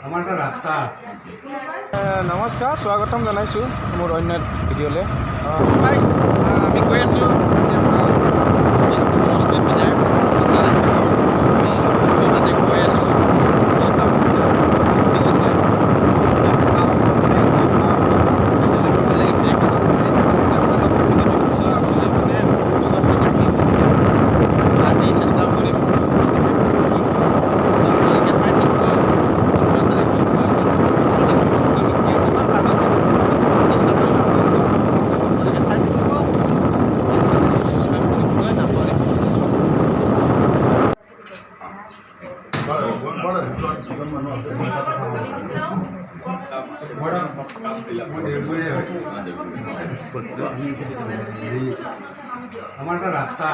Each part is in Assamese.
আমাৰ এটা ৰাস্তা নমস্কাৰ, স্বাগতম জনাইছোঁ মোৰ অন্য ভিডিঅ'লৈ। আমি গৈ আছোঁ সমষ্টিত বিধায়ক আমি গৈ আছোঁ। আমাৰ এটা ৰাস্তা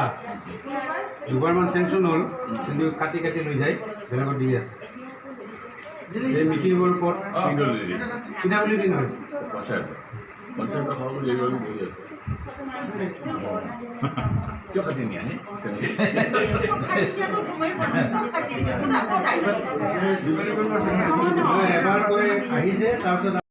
দুবাৰমান চেংচন হ'ল, কিন্তু কাটি কাটি লৈ যায় বেলেগত দি আছে। এই মিটিংৰ ওপৰত পিঠাগুলি দিন হয় কিয় কাটি নিয়ে এবাৰ কৈ আহিছে তাৰপিছত